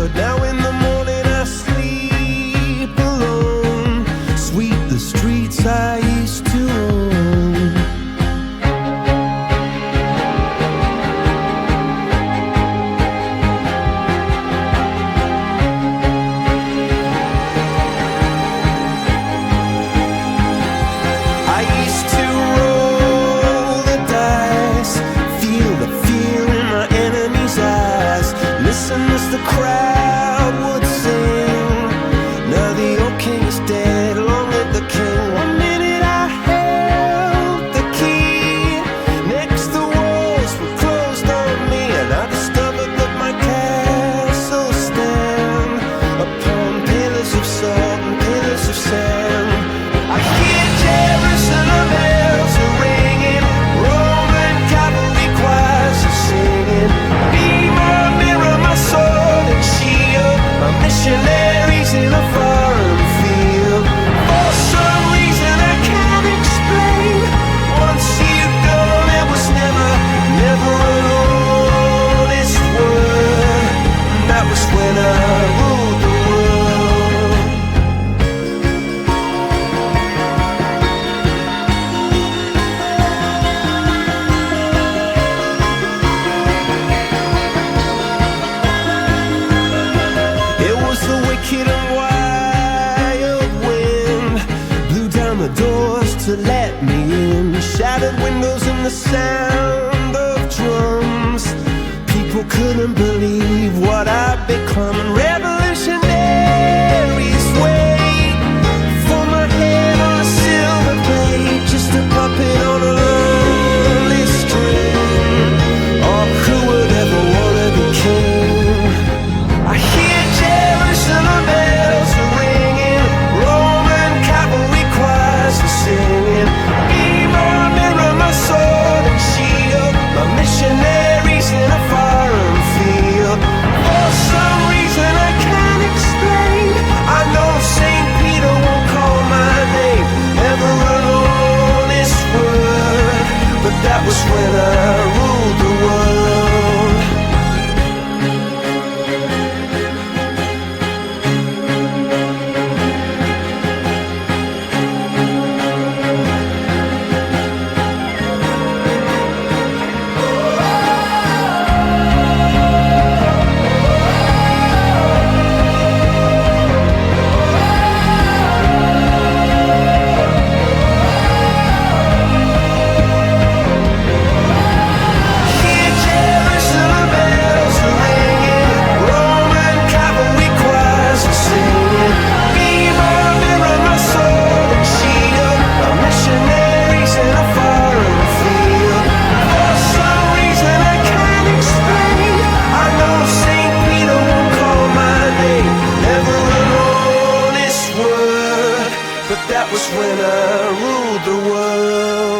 word. Now in the morning I sleep alone. Sweep the streets I used to own. I used to roll the dice, feel the fear in my enemy's eyes, listen as the crowd would sing. Now the old king is dead, long live the king. One minute I held the key, next the walls were closed on me, and I discovered that my castle stand upon pillars of salt and pillars of sand. I hear Jerusalem bells are ringing, Roman cavalry choirs are singing. Be my mirror, my sword and shield, my missionaries in a foreign field. For some reason I can't explain, once you've gone it was never, never an honest word. That was when I ruled the world. It was the wicked and wild wind, blew down the doors to let me in, shattered windows and the sound of drums. People couldn't believe what I'd become, and revolutionaries wait for my head on a silver plate, just a puppet on a lonely string. Oh, who would ever wanna be king? I hear Jerusalem bells are ringing, Roman cavalry choirs are singing. Be my mirror, my sword and shield, my missionaries in a foreign field. For some reason I can't explain, I know St. Peter won't call my name, never an honest word. But that was when I ruled the world. Hear Jerusalem bells are ringing, Roman cavalry choirs are singing. Be my mirror, my sword and shield, my missionaries in a foreign field. For some reason I can't explain, I know St. Peter won't call my name, never an honest word. But that was when I ruled the world.